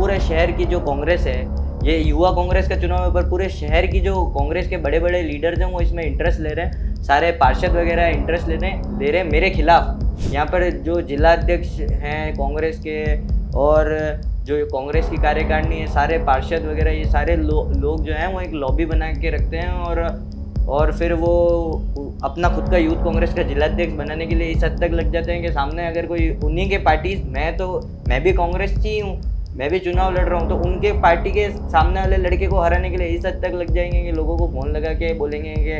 पूरे शहर की जो कांग्रेस है, ये युवा कांग्रेस का चुनाव है, पर पूरे शहर की जो कांग्रेस के बड़े बड़े लीडर्स हैं वो इसमें इंटरेस्ट ले रहे हैं। सारे पार्षद वगैरह इंटरेस्ट ले रहे हैं मेरे खिलाफ। यहाँ पर जो जिला अध्यक्ष हैं कांग्रेस के और जो कांग्रेस की कार्यकारिणी है, सारे पार्षद वगैरह ये सारे लोग जो हैं वो एक लॉबी बना के रखते हैं और फिर वो अपना खुद का यूथ कांग्रेस का जिलाध्यक्ष बनाने के लिए इस हद तक लग जाते हैं कि सामने अगर कोई उन्हीं के पार्टी, मैं भी कांग्रेस ही हूँ, मैं भी चुनाव लड़ रहा हूँ, तो उनके पार्टी के सामने वाले लड़के को हराने के लिए इस हद तक लग जाएंगे कि लोगों को फोन लगा के बोलेंगे कि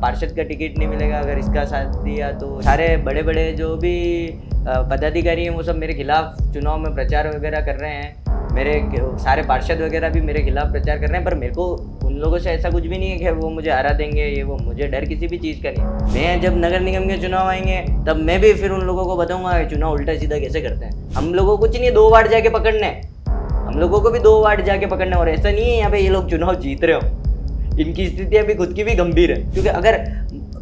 पार्षद का टिकट नहीं मिलेगा अगर इसका साथ दिया। तो सारे बड़े बड़े जो भी पदाधिकारी हैं वो सब मेरे खिलाफ चुनाव में प्रचार वगैरह कर रहे हैं। मेरे सारे पार्षद वगैरह भी मेरे खिलाफ प्रचार कर रहे हैं, पर मेरे को उन लोगों से ऐसा कुछ भी नहीं है कि वो मुझे हरा देंगे, ये वो मुझे डर किसी भी चीज़ का नहीं। मैं जब नगर निगम के चुनाव आएंगे तब मैं भी फिर उन लोगों को बताऊंगा कि चुनाव उल्टा सीधा कैसे करते हैं। हम लोगों को कुछ नहीं है 2 वार्ड जाके पकड़ने, हम लोगों को भी 2 वार्ड जाके पकड़ने, और ऐसा नहीं है यहाँ पे ये लोग चुनाव जीत रहे हो। इनकी स्थिति अभी खुद की भी गंभीर है, क्योंकि अगर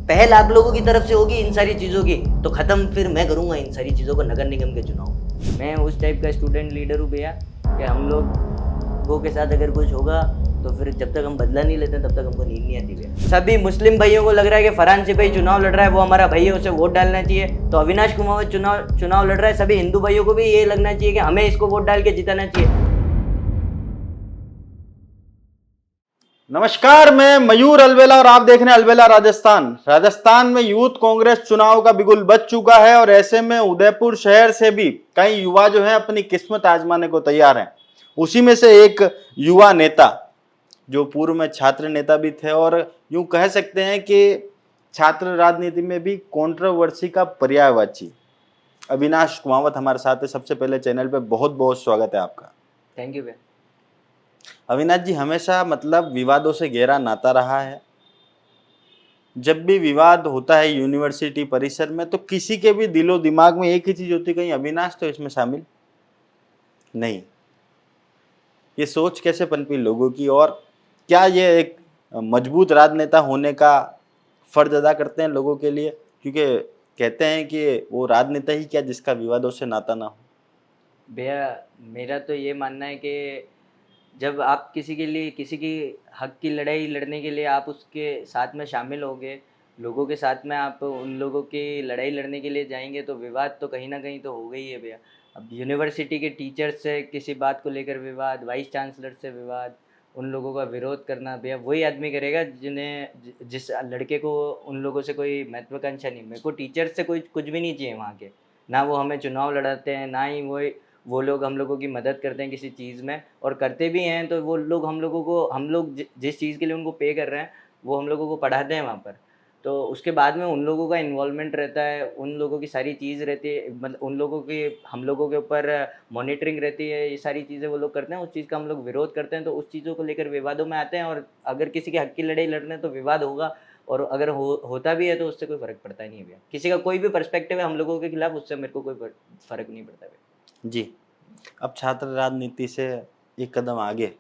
पहल आप लोगों की तरफ से होगी इन सारी चीज़ों की तो ख़त्म फिर मैं करूँगा इन सारी चीज़ों को नगर निगम के चुनाव। मैं उस टाइप का स्टूडेंट लीडर हूँ भैया कि हम लोगों के साथ अगर कुछ होगा तो फिर जब तक हम बदला नहीं लेते तब तक हमको नींद नहीं आती भैया। सभी मुस्लिम भाइयों को लग रहा है कि फरहान सिपाही चुनाव लड़ रहा है, वो हमारा भाई है, उसे वोट डालना चाहिए। तो अविनाश कुमावत चुनाव लड़ रहा है, सभी हिंदू भाइयों को भी ये लगना चाहिए कि हमें इसको वोट डाल के जिताना चाहिए। नमस्कार, मैं मयूर अलवेला और आप देख रहे हैं अलवेला राजस्थान। राजस्थान में यूथ कांग्रेस चुनाव का बिगुल बज चुका है और ऐसे में उदयपुर शहर से भी कई युवा जो हैं अपनी किस्मत आजमाने को तैयार हैं। उसी में से एक युवा नेता जो पूर्व में छात्र नेता भी थे और यूं कह सकते हैं कि छात्र राजनीति में भी कंट्रोवर्सी का पर्यायवाची अविनाश कुमावत हमारे साथ है। सबसे पहले चैनल पे बहुत बहुत स्वागत है आपका। थैंक यू भैया। अविनाश जी, हमेशा मतलब विवादों से गहरा नाता रहा है। जब भी विवाद होता है यूनिवर्सिटी परिसर में तो किसी के भी दिलो दिमाग में एक ही चीज होती है, कहीं अविनाश तो इसमें शामिल नहीं। ये सोच कैसे पनपी लोगों की, और क्या ये एक मजबूत राजनेता होने का फर्ज अदा करते हैं लोगों के लिए? क्योंकि कहते हैं कि वो राजनेता ही क्या जिसका विवादों से नाता ना हो। भैया मेरा तो ये मानना है कि जब आप किसी के लिए किसी की हक की लड़ाई लड़ने के लिए आप उसके साथ में शामिल होगे, लोगों के साथ में आप उन लोगों की लड़ाई लड़ने के लिए जाएंगे तो विवाद तो कहीं ना कहीं तो हो गई है भैया। अब यूनिवर्सिटी के टीचर्स से किसी बात को लेकर विवाद, वाइस चांसलर से विवाद, उन लोगों का विरोध करना भैया वही आदमी करेगा जिस लड़के को उन लोगों से कोई महत्वाकांक्षा नहीं। मेरे को टीचर्स से कुछ भी नहीं चाहिए वहाँ के, ना वो हमें चुनाव लड़ाते हैं, ना ही वो लोग हम लोगों की मदद करते हैं किसी चीज़ में, और करते भी हैं तो वो लोग हम लोग जिस चीज़ के लिए उनको पे कर रहे हैं वो हम लोगों को पढ़ाते हैं वहाँ पर। तो उसके बाद में उन लोगों का इन्वॉल्वमेंट रहता है, उन लोगों की सारी चीज़ रहती है, मतलब उन लोगों की हम लोगों के ऊपर मॉनिटरिंग रहती है, ये सारी चीज़ें वो लोग करते हैं, उस चीज़ का हम लोग विरोध करते हैं, तो उस चीज़ों को लेकर विवादों में आते हैं। और अगर किसी के हक की लड़ाई लड़ने तो विवाद होगा, और अगर होता भी है तो उससे कोई फ़र्क पड़ता ही नहीं है भैया। किसी का कोई भी पर्सपेक्टिव है हम लोगों के खिलाफ, उससे मेरे को कोई फ़र्क नहीं पड़ता भैया। जी, अब छात्र राजनीति से एक कदम आगे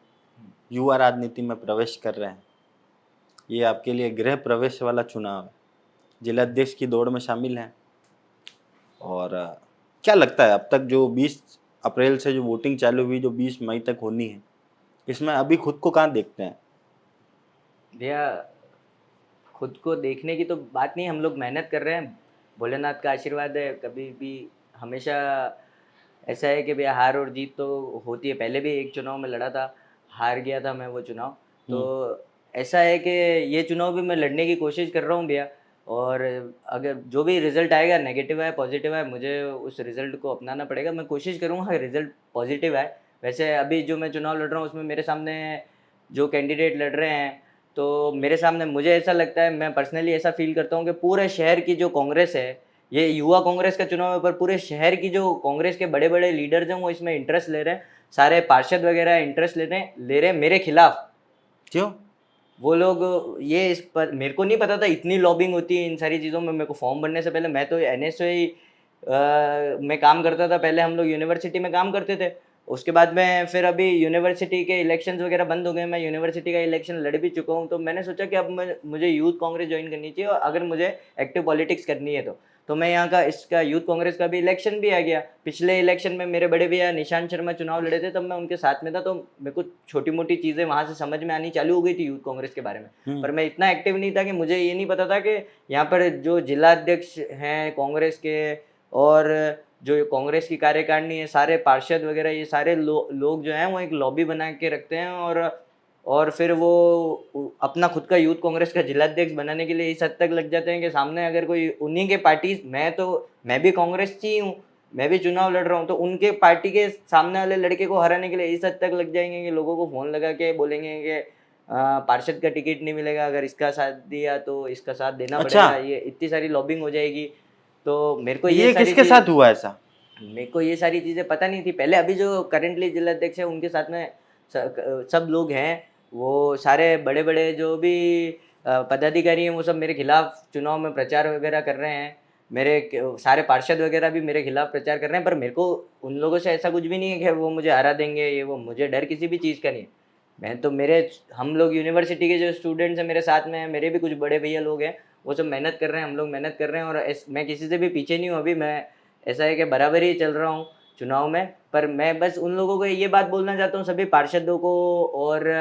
युवा राजनीति में प्रवेश कर रहे हैं। ये आपके लिए गृह प्रवेश वाला चुनाव है, जिलाध्यक्ष की दौड़ में शामिल हैं। और क्या लगता है अब तक जो 20 अप्रैल से जो वोटिंग चालू हुई, जो 20 मई तक होनी है, इसमें अभी खुद को कहाँ देखते हैं? भैया खुद को देखने की तो बात नहीं, हम लोग मेहनत कर रहे हैं, भोलेनाथ का आशीर्वाद है। कभी भी हमेशा ऐसा है कि भैया हार और जीत तो होती है। पहले भी एक चुनाव में लड़ा था, हार गया था मैं वो चुनाव। तो ऐसा है कि ये चुनाव भी मैं लड़ने की कोशिश कर रहा हूँ भैया, और अगर जो भी रिज़ल्ट आएगा, नेगेटिव आए पॉजिटिव आए, मुझे उस रिज़ल्ट को अपनाना पड़ेगा। मैं कोशिश करूँगा रिज़ल्ट पॉजिटिव आए। वैसे अभी जो मैं चुनाव लड़ रहा हूँ उसमें मेरे सामने जो कैंडिडेट लड़ रहे हैं, तो मेरे सामने मुझे ऐसा लगता है, मैं पर्सनली ऐसा फील करता हूँ कि पूरे शहर की जो कांग्रेस है, ये युवा कांग्रेस का चुनाव है, पर पूरे शहर की जो कांग्रेस के बड़े बड़े लीडर्स हैं वो इसमें इंटरेस्ट ले रहे हैं। सारे पार्षद वगैरह इंटरेस्ट ले रहे हैं मेरे खिलाफ। क्यों? वो लोग ये इस पर, मेरे को नहीं पता था इतनी लॉबिंग होती है इन सारी चीज़ों में। मेरे को फॉर्म भरने से पहले मैं तो NSOI में काम करता था, पहले हम लोग यूनिवर्सिटी में काम करते थे। उसके बाद में फिर अभी यूनिवर्सिटी के इलेक्शंस वगैरह बंद हो गए, मैं यूनिवर्सिटी का इलेक्शन लड़ भी चुका हूँ। तो मैंने सोचा कि अब मुझे यूथ कांग्रेस ज्वाइन करनी चाहिए, और अगर मुझे एक्टिव पॉलिटिक्स करनी है तो तो मैं यहाँ का इसका यूथ कांग्रेस का भी इलेक्शन भी आ गया। पिछले इलेक्शन में मेरे बड़े भैया निशांत शर्मा चुनाव लड़े थे, तब मैं उनके साथ में था, तो मेरे को छोटी मोटी चीज़ें वहाँ से समझ में आनी चालू हो गई थी यूथ कांग्रेस के बारे में। पर मैं इतना एक्टिव नहीं था कि मुझे ये नहीं पता था कि यहाँ पर जो जिलाध्यक्ष हैं कांग्रेस के और जो कांग्रेस की कार्यकारिणी है, सारे पार्षद वगैरह, ये सारे लोग जो हैं वो एक लॉबी बना के रखते हैं और फिर वो अपना खुद का यूथ कांग्रेस का जिलाध्यक्ष बनाने के लिए इस हद तक लग जाते हैं कि सामने अगर कोई उन्हीं के पार्टी, मैं भी कांग्रेस ही हूँ, मैं भी चुनाव लड़ रहा हूँ, तो उनके पार्टी के सामने वाले लड़के को हराने के लिए इस हद तक लग जाएंगे कि लोगों को फोन लगा के बोलेंगे कि पार्षद का टिकट नहीं मिलेगा, अगर इसका साथ दिया तो इसका साथ देना पड़ेगा, ये इतनी सारी लॉबिंग हो जाएगी। तो मेरे को ये किसके साथ हुआ ऐसा? मेरे को ये सारी चीज़ें पता नहीं थी पहले। अभी जो करेंटली जिलाध्यक्ष है उनके साथ में सब लोग हैं, वो सारे बड़े बड़े जो भी पदाधिकारी हैं वो सब मेरे खिलाफ चुनाव में प्रचार वगैरह कर रहे हैं। मेरे सारे पार्षद वगैरह भी मेरे खिलाफ प्रचार कर रहे हैं, पर मेरे को उन लोगों से ऐसा कुछ भी नहीं है कि वो मुझे हरा देंगे, ये वो, मुझे डर किसी भी चीज़ का नहीं है। मैं तो हम लोग यूनिवर्सिटी के जो स्टूडेंट्स हैं मेरे साथ में हैं, मेरे भी कुछ बड़े भैया लोग हैं, वो सब मेहनत कर रहे हैं, हम लोग मेहनत कर रहे हैं, और मैं किसी से भी पीछे नहीं हूँ। अभी मैं ऐसा है कि बराबर ही चल रहा हूँ चुनाव में। पर मैं बस उन लोगों को ये बात बोलना चाहता हूँ, सभी पार्षदों को और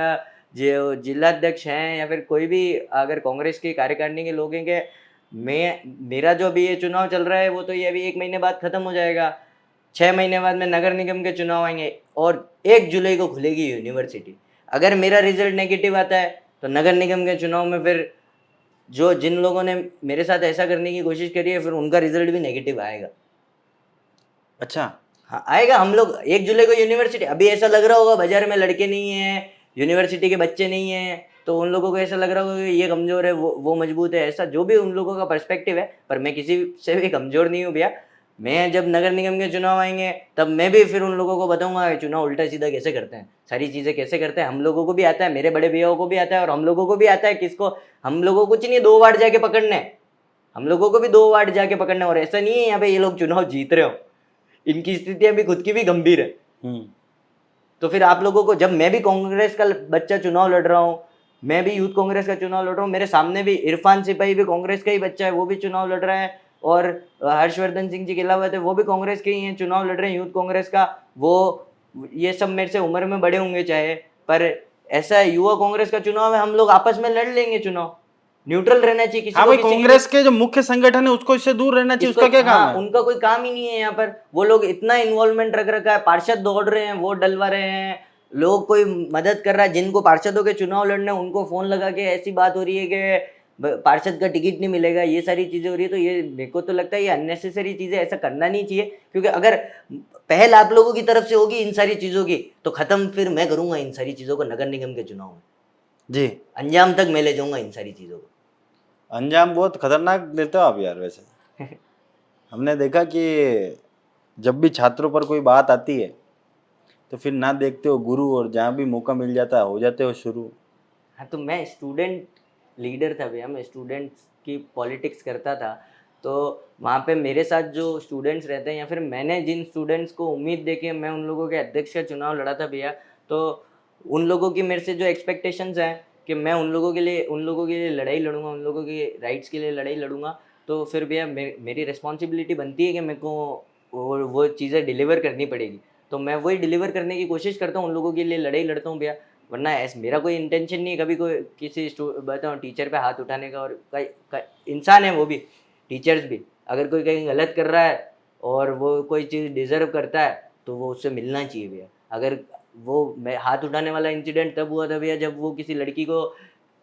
जो जिलाध्यक्ष हैं या फिर कोई भी अगर कांग्रेस की कार्यकारिणी के लोग हैं, कि मेरा जो अभी ये चुनाव चल रहा है वो तो ये अभी 1 महीने बाद ख़त्म हो जाएगा। 6 महीने बाद में नगर निगम के चुनाव आएंगे और 1 जुलाई को खुलेगी यूनिवर्सिटी। अगर मेरा रिजल्ट नेगेटिव आता है तो नगर निगम के चुनाव में फिर जिन लोगों ने मेरे साथ ऐसा करने की कोशिश करी है, फिर उनका रिजल्ट भी नेगेटिव आएगा। अच्छा, हाँ आएगा। हम लोग 1 जुलाई को यूनिवर्सिटी, अभी ऐसा लग रहा होगा बाजार में लड़के नहीं हैं, यूनिवर्सिटी के बच्चे नहीं हैं, तो उन लोगों को ऐसा लग रहा होगा कि ये कमज़ोर है, वो मजबूत है, ऐसा जो भी उन लोगों का पर्सपेक्टिव है। पर मैं किसी से भी कमज़ोर नहीं हूँ भैया। मैं जब नगर निगम के चुनाव आएंगे तब मैं भी फिर उन लोगों को बताऊंगा कि चुनाव उल्टा सीधा कैसे करते हैं, सारी चीज़ें कैसे करते हैं। हम लोगों को भी आता है, मेरे बड़े भैयाओं को भी आता है, और हम लोगों को भी आता है। किसको? हम लोगों को कुछ नहीं, 2 वार्ड जाके पकड़ने, हम लोगों को भी 2 वार्ड जाके पकड़ने। और ऐसा नहीं है यहाँ पे ये लोग चुनाव जीत रहे हो, इनकी स्थितियाँ भी खुद की भी गंभीर है। तो फिर आप लोगों को, जब मैं भी कांग्रेस का बच्चा चुनाव लड़ रहा हूँ, मैं भी यूथ कांग्रेस का चुनाव लड़ रहा हूँ, मेरे सामने भी इरफान सिपाही भी कांग्रेस का ही बच्चा है, वो भी चुनाव लड़ रहा है, और हर्षवर्धन सिंह जी गिलावत है, वो भी कांग्रेस के ही हैं, चुनाव लड़ रहे हैं यूथ कांग्रेस का। ये सब मेरे से उम्र में बड़े होंगे चाहे, पर ऐसा है युवा कांग्रेस का चुनाव है, हम लोग आपस में लड़ लेंगे चुनाव, न्यूट्रल रहना चाहिए। किसी को कांग्रेस के जो मुख्य संगठन है उसको इससे दूर रहना चाहिए, उसका क्या काम है? उनका कोई काम ही नहीं है यहाँ पर। वो लोग इतना इन्वॉल्वमेंट रख रखा है, पार्षद दौड़ रहे हैं, वोट डलवा रहे हैं, लोग कोई मदद कर रहा है, जिनको पार्षदों के चुनाव लड़ने उनको फोन लगा के ऐसी बात हो रही है कि पार्षद का टिकट नहीं मिलेगा, ये सारी चीजें हो रही है। तो ये मेरे को तो लगता है ये अननेसेसरी चीजें, ऐसा करना नहीं चाहिए। क्योंकि अगर पहल आप लोगों की तरफ से होगी इन सारी चीजों की, तो खत्म फिर मैं करूंगा इन सारी चीजों को नगर निगम के चुनाव में जी, अंजाम तक मैं ले जाऊंगा इन सारी चीजों को। अंजाम बहुत खतरनाक लेते हो आप यार। वैसे हमने देखा कि जब भी छात्रों पर कोई बात आती है तो फिर ना देखते हो गुरु, और जहाँ भी मौका मिल जाता है हो जाते हो शुरू। हाँ, तो मैं स्टूडेंट लीडर था भैया, मैं स्टूडेंट्स की पॉलिटिक्स करता था। तो वहाँ पे मेरे साथ जो स्टूडेंट्स रहते हैं, या फिर मैंने जिन स्टूडेंट्स को उम्मीद देके मैं उन लोगों के अध्यक्ष का चुनाव लड़ा था भैया, तो उन लोगों की मेरे से जो एक्सपेक्टेशंस हैं कि मैं उन लोगों के लिए लड़ाई लड़ूंगा, उन लोगों के राइट्स के लिए लड़ाई लड़ूंगा, तो फिर भैया मेरी रिस्पॉन्सिबिलिटी बनती है कि मेरे को वो चीज़ें डिलीवर करनी पड़ेगी। तो मैं वही डिलीवर करने की कोशिश करता हूँ, उन लोगों के लिए लड़ाई लड़ता हूँ भैया। वरना मेरा कोई इंटेंशन नहीं है कभी कोई किसी बताऊँ टीचर पे हाथ उठाने का। और इंसान है वो भी, टीचर्स भी, अगर कोई कहीं गलत कर रहा है और वो कोई चीज़ डिज़र्व करता है तो वो उससे मिलना चाहिए भैया। अगर वो मैं हाथ उठाने वाला इंसिडेंट तब हुआ था भैया जब वो किसी लड़की को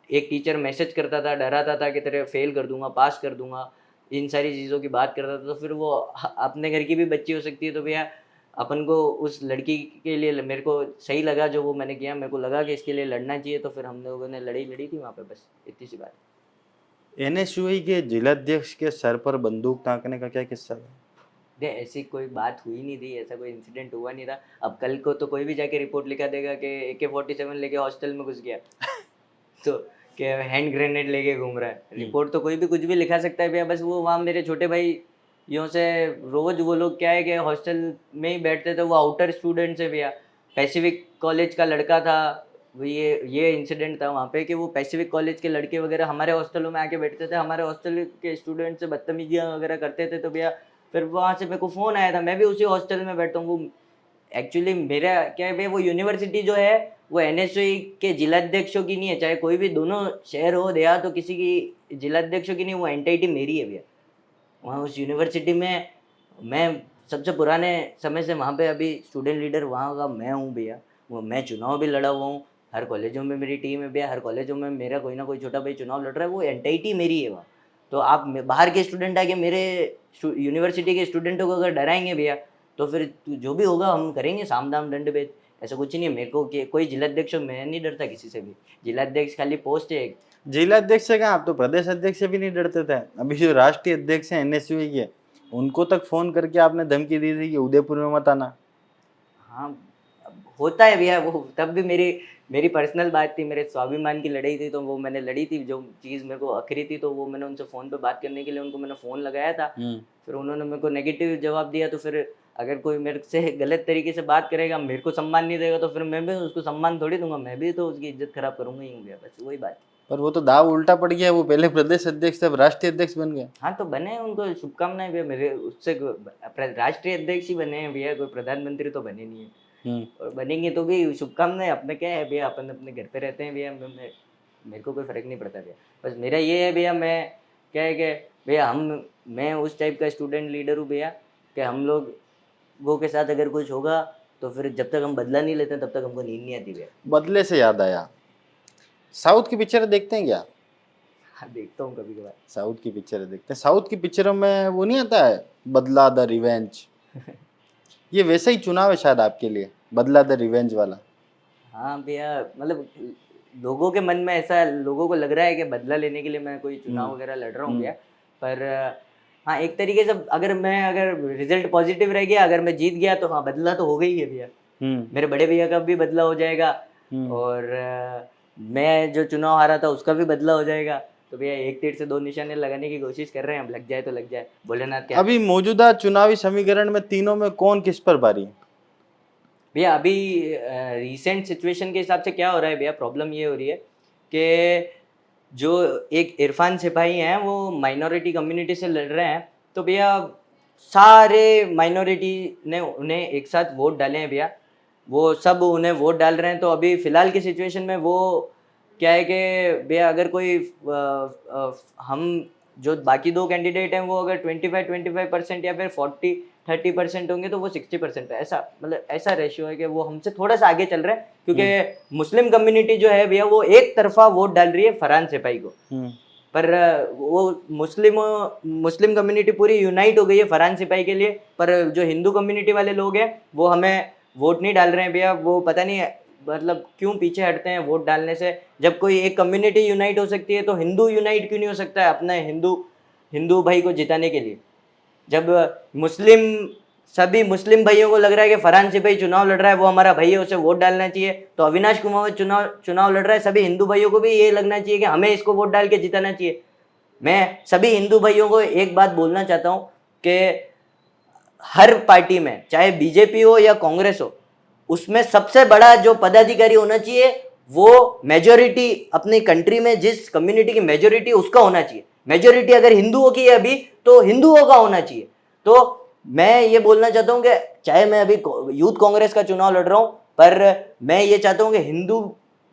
एक टीचर मैसेज करता था, डराता था कि तेरे फेल कर दूंगा, पास कर दूंगा, इन सारी चीज़ों की बात करता था। तो फिर वो अपने घर की भी बच्ची हो सकती है। तो भैया अपन को उस लड़की के लिए मेरे को सही लगा जो वो मैंने किया, मेरे को लगा कि इसके लिए लड़ना चाहिए, तो फिर हम लोगों ने लड़ी थी वहाँ पे, बस इतनी सी बात। एनएसयूआई के जिलाध्यक्ष के सर पर बंदूक ताकने का क्या किस्सा है? नहीं, ऐसी कोई बात हुई नहीं थी, ऐसा कोई इंसिडेंट हुआ नहीं था। अब कल को तो कोई भी जाके रिपोर्ट लिखा देगा कि AK-47 लेके हॉस्टल में घुस गया तो कि हैंड ग्रेनेड लेके घूम रहा है। रिपोर्ट तो कोई भी कुछ भी लिखा सकता है भैया। बस वो वहाँ मेरे छोटे भाई यों से रोज वो लोग क्या है कि हॉस्टल में ही बैठते थे, वो आउटर स्टूडेंट से भैया, पैसिफिक कॉलेज का लड़का था, वो ये इंसिडेंट था वहाँ पे कि वो पैसिफिक कॉलेज के लड़के वगैरह हमारे हॉस्टलों में आके बैठते थे, हमारे हॉस्टल के स्टूडेंट से बदतमीजियाँ वगैरह करते थे। तो भैया फिर वहाँ से मेरे को फ़ोन आया था, मैं भी उसी हॉस्टल में बैठता हूँ। वो एक्चुअली मेरा क्या है भैया, वो यूनिवर्सिटी जो है वो एनएसयूई के जिलाध्यक्षों की नहीं है, चाहे कोई भी दोनों शहर हो देहात तो किसी की जिलाध्यक्षों की नहीं, वो एंटाइटी मेरी है भैया। वहाँ उस यूनिवर्सिटी में मैं सबसे पुराने समय से वहाँ पे अभी स्टूडेंट लीडर वहाँ का मैं हूँ भैया। वो मैं चुनाव भी लड़ा हुआ हूँ, हर कॉलेजों में मेरी टीम है भैया, हर कॉलेजों में मेरा कोई ना कोई छोटा भाई चुनाव लड़ रहा है, वो एंटाइटी मेरी है वहाँ। तो आप बाहर के स्टूडेंट आके मेरे यूनिवर्सिटी के स्टूडेंटों को अगर डराएंगे भैया, तो फिर जो भी होगा हम करेंगे, साम दाम दंड भेद। ऐसा कुछ नहीं है मेरे को कि कोई जिलाध्यक्ष, मैं नहीं डरता किसी से भी। जिलाध्यक्ष खाली पोस्ट है एक। जिलाध्यक्ष से कहाँ, आप तो प्रदेश अध्यक्ष से भी नहीं डरते थे। अभी जो राष्ट्रीय अध्यक्ष हैं एनएसयूई के, उनको तक फोन करके आपने धमकी दी थी कि उदयपुर में मत आना। हाँ, अब होता है भैया, वो तब भी मेरी पर्सनल बात थी, मेरे स्वाभिमान की लड़ाई थी, तो वो मैंने लड़ी थी। जो चीज़ मेरे को अखरी थी तो वो मैंने उनसे फ़ोन पे बात करने के लिए उनको मैंने फ़ोन लगाया था। फिर उन्होंने मेरे को नेगेटिव जवाब दिया। तो फिर अगर कोई मेरे से गलत तरीके से बात करेगा, मेरे को सम्मान नहीं देगा, तो फिर मैं भी उसको सम्मान थोड़ी दूंगा, मैं भी तो उसकी इज्जत खराब करूंगा ही हूँ भैया, बस वही बात। पर वो तो दाव उल्टा पड़ गया, वो पहले प्रदेश अध्यक्ष थे, अब राष्ट्रीय अध्यक्ष बन गए। हाँ तो बने, उनको शुभकामनाएं भैया। मेरे उससे राष्ट्रीय अध्यक्ष ही बने हैं भैया, कोई प्रधानमंत्री तो बने नहीं है। और बनेंगे तो भी शुभकामनाएं। अपने क्या है भैया, अपन अपने घर पे रहते हैं भैया, मेरे को कोई फर्क नहीं पड़ता भैया। बस मेरा ये है भैया, मैं क्या है कि भैया मैं उस टाइप का स्टूडेंट लीडर हूँ भैया कि हम लोगों के साथ अगर कुछ होगा तो फिर जब तक हम बदला नहीं लेते तब तक हमको नींद नहीं आती भैया। बदले से याद आया, साउथ की पिक्चर देखते हैं क्या? हाँ देखता हूँ कभी कभार। साउथ की पिक्चर देखते हैं। साउथ की पिक्चरों में वो नहीं आता है बदला द रिवेंज? ये वैसे ही चुनाव है शायद आपके लिए, बदला द रिवेंज वाला। हाँ भैया, मतलब लोगों के मन में ऐसा, लोगों को लग रहा है कि बदला लेने के लिए मैं कोई चुनाव वगैरह लड़ रहा हूँ भैया। पर हाँ, एक तरीके से अगर रिजल्ट पॉजिटिव रह गया, अगर मैं जीत गया तो हाँ बदला तो हो गई है भैया। मेरे बड़े भैया का भी बदला हो जाएगा और मैं जो चुनाव हारा था उसका भी बदला हो जाएगा। तो भैया एक तीर से दो निशाने लगाने की कोशिश कर रहे हैं, अब लग जाए तो लग जाए, भोलेनाथ क्या। अभी मौजूदा चुनावी समीकरण में तीनों में कौन किस पर भारी है? भैया अभी रिसेंट सिचुएशन के हिसाब से क्या हो रहा है भैया, प्रॉब्लम ये हो रही है कि जो एक इरफान सिपाही हैं वो माइनॉरिटी कम्युनिटी से लड़ रहे हैं। तो भैया सारे माइनॉरिटी ने उन्हें एक साथ वोट डाले हैं भैया, वो सब उन्हें वोट डाल रहे हैं। तो अभी फ़िलहाल की सिचुएशन में वो क्या है कि भैया अगर कोई हम जो बाकी दो कैंडिडेट हैं वो अगर 25% या फिर 40-30% होंगे तो वो 60% है। ऐसा मतलब ऐसा रेशियो है कि वो हमसे थोड़ा सा आगे चल रहे हैं, क्योंकि मुस्लिम कम्युनिटी जो है भैया वो एक तरफा वोट डाल रही है फरहान सिपाही को। पर वो मुस्लिम कम्युनिटी पूरी यूनाइट हो गई है फरहान सिपाही के लिए। पर जो हिंदू कम्युनिटी वाले लोग हैं वो हमें वोट नहीं डाल रहे हैं भैया। वो पता नहीं मतलब क्यों पीछे हटते हैं वोट डालने से। जब कोई एक कम्युनिटी यूनाइट हो सकती है तो हिंदू यूनाइट क्यों नहीं हो सकता है अपने हिंदू भाई को जिताने के लिए। जब सभी मुस्लिम भाइयों को लग रहा है कि फरहान सिपाही चुनाव लड़ रहा है, वो हमारा भाई है, उसे वोट डालना चाहिए, तो अविनाश कुमावत चुनाव लड़ रहा है, सभी हिंदू भाइयों को भी ये लगना चाहिए कि हमें इसको वोट डाल के जिताना चाहिए। मैं सभी हिंदू भाइयों को एक बात बोलना चाहता हूँ कि हर पार्टी में, चाहे बीजेपी हो या कांग्रेस हो, उसमें सबसे बड़ा जो पदाधिकारी होना चाहिए वो मेजोरिटी, अपनी कंट्री में जिस कम्युनिटी की मेजोरिटी उसका होना चाहिए। मेजोरिटी अगर हिंदुओं की है अभी तो हिंदुओं का होना चाहिए। तो मैं ये बोलना चाहता हूँ कि चाहे मैं अभी यूथ कांग्रेस का चुनाव लड़ रहा हूँ, पर मैं ये चाहता हूँ कि हिंदू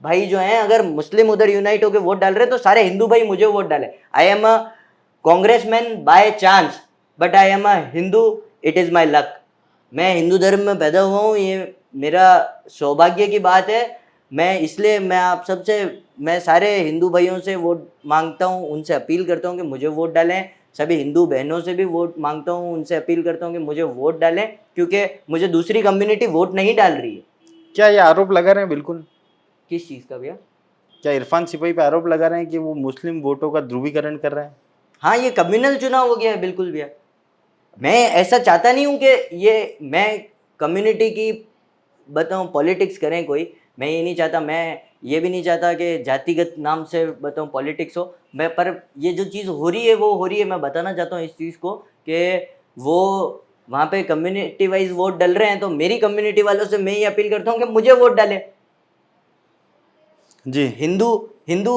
भाई जो हैं, अगर मुस्लिम उधर यूनाइट होकर वोट डाल रहे हैं तो सारे हिंदू भाई मुझे वोट डाले। I am a congressman by chance but I am a Hindu, it is my luck. मैं हिंदू धर्म में पैदा हुआ हूँ, ये मेरा सौभाग्य की बात है। इसलिए मैं सारे हिंदू भाइयों से वोट मांगता हूँ, उनसे अपील करता हूँ कि मुझे वोट डालें। सभी हिंदू बहनों से भी वोट मांगता हूँ, उनसे अपील करता हूँ कि मुझे वोट डालें, क्योंकि मुझे दूसरी कम्युनिटी वोट नहीं डाल रही है। क्या ये आरोप लगा रहे हैं? बिल्कुल। किस चीज़ का भैया? क्या इरफान सिपाही पे आरोप लगा रहे हैं कि वो मुस्लिम वोटों का ध्रुवीकरण कर रहे हैं? हाँ, ये कम्युनल चुनाव हो गया है, बिल्कुल भैया। मैं ऐसा चाहता नहीं हूँ कि मैं कम्युनिटी की बताऊँ पॉलिटिक्स करें कोई, मैं ये नहीं चाहता। मैं ये भी नहीं चाहता कि जातिगत नाम से बताऊँ पॉलिटिक्स हो। पर ये जो चीज़ हो रही है वो हो रही है। मैं बताना चाहता हूँ इस चीज़ को कि वो वहाँ पे कम्युनिटी वाइज वोट डल रहे हैं, तो मेरी कम्युनिटी वालों से मैं ये अपील करता हूँ कि मुझे वोट डालें। जी हिंदू हिंदू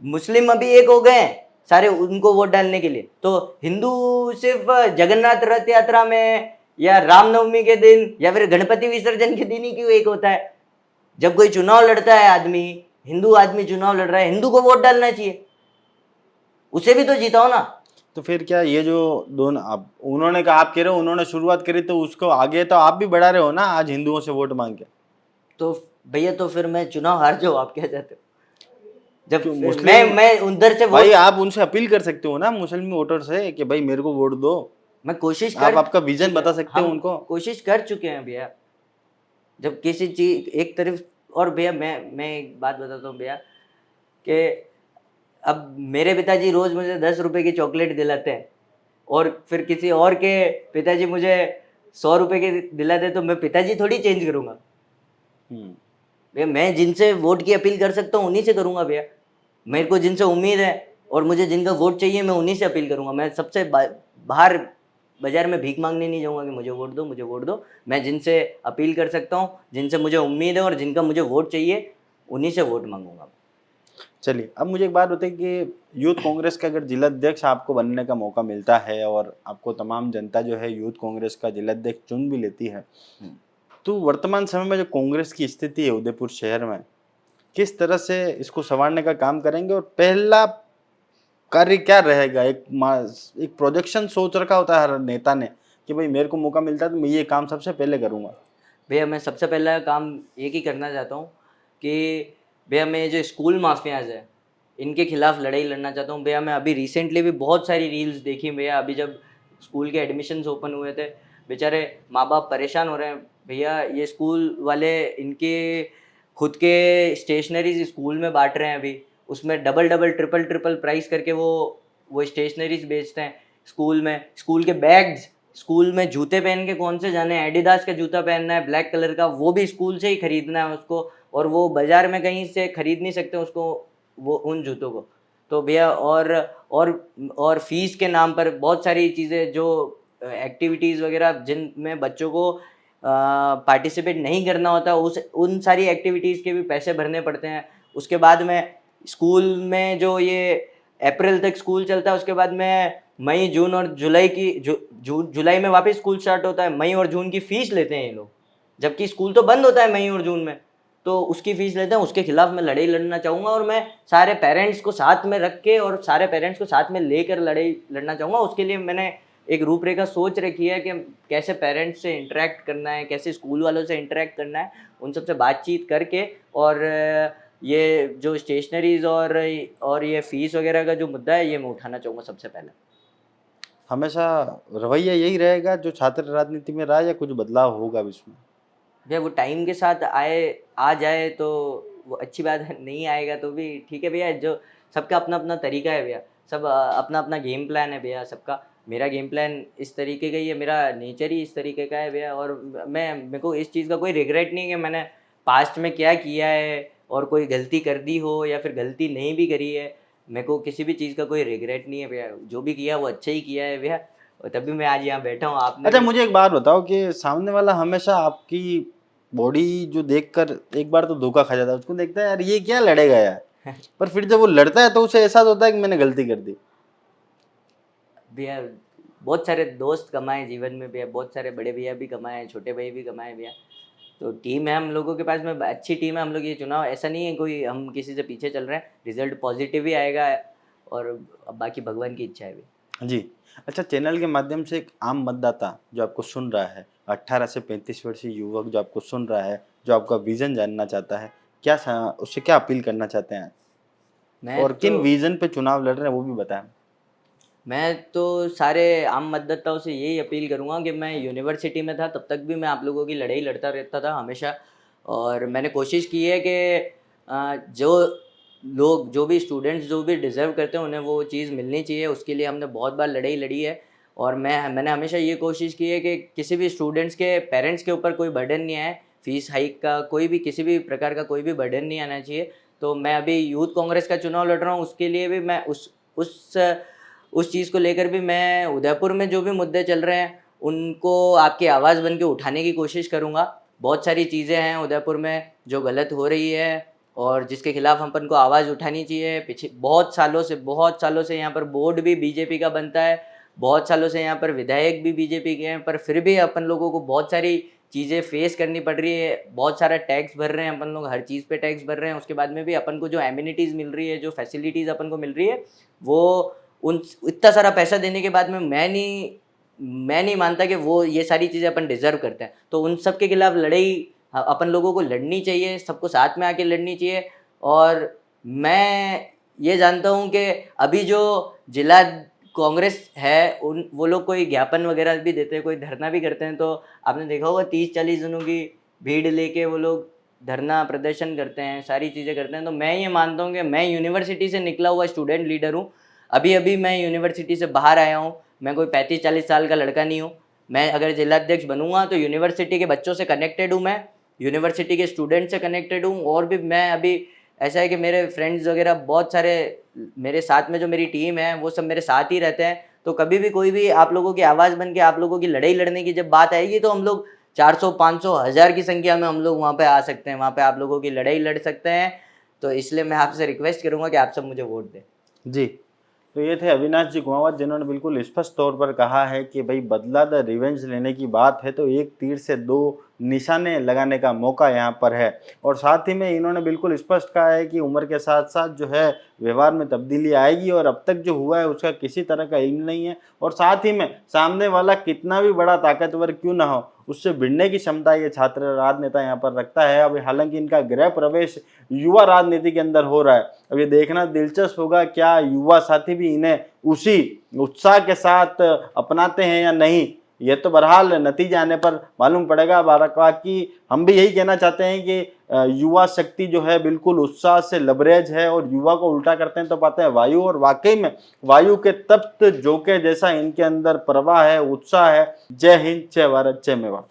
मुस्लिम अभी एक हो गए हैं सारे उनको वोट डालने के लिए। तो हिंदू सिर्फ जगन्नाथ रथ यात्रा में या रामनवमी के दिन या फिर गणपति विसर्जन के दिन ही क्यों एक होता है? जब कोई चुनाव लड़ता है आदमी, हिंदू आदमी चुनाव लड़ रहा है, हिंदू को वोट डालना चाहिए, उसे भी तो जिताओ ना। तो फिर क्या ये जो दोनों आप उन्होंने कहा, आप कह रहे हो उन्होंने शुरुआत करी तो उसको आगे तो आप भी बढ़ा रहे हो ना आज हिंदुओं से वोट मांग के। तो भैया तो फिर मैं चुनाव हार जाऊं, आप क्या चाहते हो? जब क्यों फिर मुस्लिम मैं उधर से भाई वोट, आप उनसे अपील कर सकते हो ना मुस्लिम वोटर से कि भाई मेरे को वोट दो। मैं कोशिश आप कर, आपका विजन बता सकते हो हम उनको। कोशिश कर चुके हैं भैया। जब किसी चीज एक तरफ, और भैया मैं एक बात बताता हूँ भैया कि अब मेरे पिताजी रोज मुझे 10 रुपए की चॉकलेट दिलाते हैं और फिर किसी और के पिताजी मुझे 100 रुपए की दिलाते, तो मैं पिताजी थोड़ी चेंज करूंगा हम्म, भैया। मैं जिनसे वोट की अपील कर सकता हूँ उन्हीं से करूंगा भैया। मेरे को जिनसे उम्मीद है और मुझे जिनका वोट चाहिए मैं उन्हीं से अपील करूंगा। मैं सबसे बाहर बाजार में भीख मांगने नहीं जाऊंगा कि मुझे वोट दो, मुझे वोट दो। मैं जिनसे अपील कर सकता हूँ, जिनसे मुझे उम्मीद है और जिनका मुझे वोट चाहिए, उन्हीं से वोट मांगूंगा। चलिए अब मुझे एक बात बताइए कि यूथ कांग्रेस का अगर जिला अध्यक्ष आपको बनने का मौका मिलता है और आपको तमाम जनता जो है यूथ कांग्रेस का जिला अध्यक्ष चुन भी लेती है, तो वर्तमान समय में जो कांग्रेस की स्थिति है उदयपुर शहर में, किस तरह से इसको संवारने का काम करेंगे और पहला कार्य क्या रहेगा? एक प्रोजेक्शन सोच रखा होता है हर नेता ने कि भाई मेरे को मौका मिलता है तो मैं ये काम सबसे पहले करूंगा। भैया मैं सबसे पहला काम एक ही करना चाहता हूँ कि भैया मैं जो स्कूल माफियाज है इनके खिलाफ लड़ाई लड़ना चाहता हूँ भैया। मैं अभी रिसेंटली भी बहुत सारी रील्स देखी भैया। अभी जब स्कूल के एडमिशन्स ओपन हुए थे, बेचारे माँ बाप परेशान हो रहे हैं भैया। ये स्कूल वाले इनके खुद के स्टेशनरीज स्कूल में बांट रहे हैं अभी, उसमें double double triple triple price करके वो स्टेशनरीज बेचते हैं स्कूल में। स्कूल के बैग्स, स्कूल में जूते पहन के कौन से जाने हैं, एडिडास का जूता पहनना है ब्लैक कलर का, वो भी स्कूल से ही खरीदना है उसको, और वो बाजार में कहीं से खरीद नहीं सकते उसको, वो उन जूतों को। तो भैया और फीस के नाम पर बहुत सारी चीज़ें, जो एक्टिविटीज़ वगैरह जिनमें बच्चों को पार्टिसिपेट नहीं करना होता, उन सारी एक्टिविटीज़ के भी पैसे भरने पड़ते हैं। उसके बाद में स्कूल में जो ये अप्रैल तक स्कूल चलता है, उसके बाद में मई जून और जुलाई की जुलाई में वापस स्कूल स्टार्ट होता है। मई और जून की फीस लेते हैं ये लोग, जबकि स्कूल तो बंद होता है मई और जून में, तो उसकी फीस लेते हैं। उसके खिलाफ मैं लड़ाई लड़ना चाहूँगा और मैं सारे पेरेंट्स को साथ में रख के और सारे पेरेंट्स को साथ में लेकर लड़ाई लड़ना चाहूँगा। उसके लिए मैंने एक रूपरेखा सोच रखी है कि कैसे पेरेंट्स से इंटरेक्ट करना है, कैसे स्कूल वालों से इंटरेक्ट करना है, उन सबसे बातचीत करके। और ये जो स्टेशनरीज और ये फीस वगैरह का जो मुद्दा है ये मैं उठाना चाहूँगा सबसे पहले। हमेशा रवैया यही रहेगा जो छात्र राजनीति में रहा, या कुछ बदलाव होगा अब इसमें? भैया वो टाइम के साथ आ जाए तो वो अच्छी बात है, नहीं आएगा तो भी ठीक है भैया। जो सबका अपना अपना तरीका है भैया, सब अपना अपना गेम प्लान है भैया सबका। मेरा गेम प्लान इस तरीके का ही है, मेरा नेचर ही इस तरीके का है भैया। और मेरे को इस चीज़ का कोई रिग्रेट नहीं है कि मैंने पास्ट में क्या किया है और कोई गलती कर दी हो या फिर गलती नहीं भी करी है। मेरे को किसी भी चीज़ का कोई रिग्रेट नहीं है भैया, जो भी किया वो अच्छा ही किया है भैया, और तभी मैं आज यहाँ बैठा हूँ। आपने अच्छा मुझे एक बात बताओ कि सामने वाला हमेशा आपकी बॉडी जो देखकर एक बार तो धोखा खा जाता है, उसको देखता है यार ये क्या लड़ेगा यार, पर फिर जब वो लड़ता है तो उसे एहसास होता है कि मैंने गलती कर दी। भैया बहुत सारे दोस्त कमाए जीवन में भैया, बहुत सारे बड़े भैया भी कमाए, छोटे भाई भी कमाए भैया। तो टीम है हम लोगों के पास में, अच्छी टीम है हम लोग। ये चुनाव ऐसा नहीं है कोई हम किसी से पीछे चल रहे हैं, रिजल्ट पॉजिटिव ही आएगा और बाकी भगवान की इच्छा है भी। जी अच्छा, चैनल के माध्यम से एक आम मतदाता जो आपको सुन रहा है, 18 से 35 वर्षीय युवक जो आपको सुन रहा है, जो आपका विजन जानना चाहता है, क्या उससे क्या अपील करना चाहते हैं और किन विजन पे चुनाव लड़ रहे हैं वो भी बताएं। मैं तो सारे आम मतदाताओं से यही अपील करूंगा कि मैं यूनिवर्सिटी में था तब तक भी मैं आप लोगों की लड़ाई लड़ता रहता था हमेशा, और मैंने कोशिश की है कि जो लोग, जो भी स्टूडेंट्स जो भी डिज़र्व करते हैं उन्हें वो चीज़ मिलनी चाहिए। उसके लिए हमने बहुत बार लड़ाई लड़ी है और मैंने हमेशा ये कोशिश की है कि किसी भी स्टूडेंट्स के पेरेंट्स के ऊपर कोई बर्डन नहीं आए, फीस हाइक का कोई भी, किसी भी प्रकार का कोई भी बर्डन नहीं आना चाहिए। तो मैं अभी यूथ कांग्रेस का चुनाव लड़ रहा हूँ, उसके लिए भी मैं उस चीज़ को लेकर भी मैं उदयपुर में जो भी मुद्दे चल रहे हैं उनको आपकी आवाज़ बन के उठाने की कोशिश करूँगा। बहुत सारी चीज़ें हैं उदयपुर में जो गलत हो रही है, और जिसके खिलाफ अपन को आवाज़ उठानी चाहिए। पीछे बहुत सालों से यहाँ पर बोर्ड भी बीजेपी का बनता है, बहुत सालों से यहाँ पर विधायक भी बीजेपी के हैं, पर फिर भी अपन लोगों को बहुत सारी चीज़ें फेस करनी पड़ रही है। बहुत सारा टैक्स भर रहे हैं अपन लोग, हर चीज़ पे टैक्स भर रहे हैं। उसके बाद में भी अपन को जो एमिनिटीज़ मिल रही है, जो फैसिलिटीज़ अपन को मिल रही है, वो उन इतना सारा पैसा देने के बाद में मैं नहीं मानता कि वो ये सारी चीज़ें अपन डिज़र्व करते हैं। तो उन सब के खिलाफ लड़ाई अपन लोगों को लड़नी चाहिए, सबको साथ में आके लड़नी चाहिए। और मैं ये जानता हूँ कि अभी जो जिला कांग्रेस है वो लोग कोई ज्ञापन वगैरह भी देते हैं, कोई धरना भी करते हैं। तो आपने देखा होगा 30-40 जनों की भीड़ लेके वो लोग धरना प्रदर्शन करते हैं, सारी चीज़ें करते हैं। तो मैं ये मानता हूँ कि मैं यूनिवर्सिटी से निकला हुआ स्टूडेंट लीडर हूँ। अभी मैं यूनिवर्सिटी से बाहर आया हूँ, मैं कोई 35-40 साल का लड़का नहीं हूँ। मैं अगर जिलाध्यक्ष बनूंगा तो यूनिवर्सिटी के बच्चों से कनेक्टेड हूँ, मैं यूनिवर्सिटी के स्टूडेंट से कनेक्टेड हूँ। और भी मैं अभी ऐसा है कि मेरे फ्रेंड्स वगैरह बहुत सारे मेरे साथ में, जो मेरी टीम है वो सब मेरे साथ ही रहते हैं। तो कभी भी कोई भी आप लोगों की आवाज़ बन के आप लोगों की लड़ाई लड़ने की जब बात आएगी तो हम लोग 400, 500, 1000 की संख्या में हम लोग वहाँ पे आ सकते हैं, वहाँ पे आप लोगों की लड़ाई लड़ सकते हैं। तो इसलिए मैं आपसे रिक्वेस्ट करूँगा कि आप सब मुझे वोट दें। जी, तो ये थे अविनाश जी कुमावत, जिन्होंने बिल्कुल स्पष्ट तौर पर कहा है कि भाई बदला द रिवेंज लेने की बात है तो एक तीर से दो निशाने लगाने का मौका यहाँ पर है। और साथ ही में इन्होंने बिल्कुल स्पष्ट कहा है कि उम्र के साथ साथ जो है व्यवहार में तब्दीली आएगी और अब तक जो हुआ है उसका किसी तरह का इल्म नहीं है। और साथ ही में सामने वाला कितना भी बड़ा ताकतवर क्यों ना हो, उससे भिड़ने की क्षमता ये छात्र राजनेता यहाँ पर रखता है। अब हालांकि इनका गृह प्रवेश युवा राजनीति के अंदर हो रहा है। अब ये देखना दिलचस्प होगा क्या युवा साथी भी इन्हें उसी उत्साह के साथ अपनाते हैं या नहीं। ये तो बहरहाल नतीजे आने पर मालूम पड़ेगा। बाकी हम भी यही कहना चाहते हैं कि युवा शक्ति जो है बिल्कुल उत्साह से लबरेज है और युवा को उल्टा करते हैं तो पाते हैं वायु। और वाकई में वायु के तप्त झोंके जैसा इनके अंदर प्रवाह है, उत्साह है। जय हिंद, जय भारत, जय मेवा।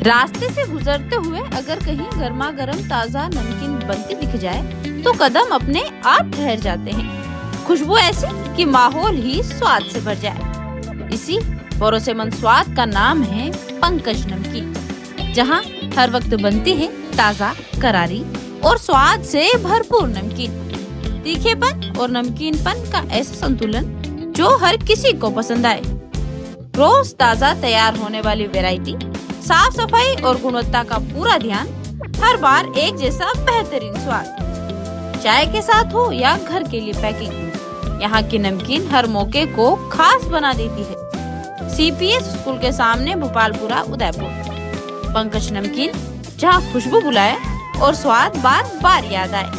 रास्ते से गुजरते हुए अगर कहीं गर्मा गर्म ताजा नमकीन बनती दिख जाए तो कदम अपने आप ठहर जाते हैं। खुशबू ऐसी कि माहौल ही स्वाद से भर जाए। इसी भरोसेमंद स्वाद का नाम है पंकज नमकीन, जहां हर वक्त बनती है ताजा, करारी और स्वाद से भरपूर नमकीन। तीखेपन और नमकीनपन का ऐसा संतुलन जो हर किसी को पसंद आए। रोज ताजा तैयार होने वाली वैरायटी, साफ सफाई और गुणवत्ता का पूरा ध्यान, हर बार एक जैसा बेहतरीन स्वाद। चाय के साथ हो या घर के लिए पैकिंग, यहाँ की नमकीन हर मौके को खास बना देती है। CPS स्कूल के सामने भोपालपुरा, उदयपुर। पंकज नमकीन, जहाँ खुशबू बुलाए और स्वाद बार बार याद आए।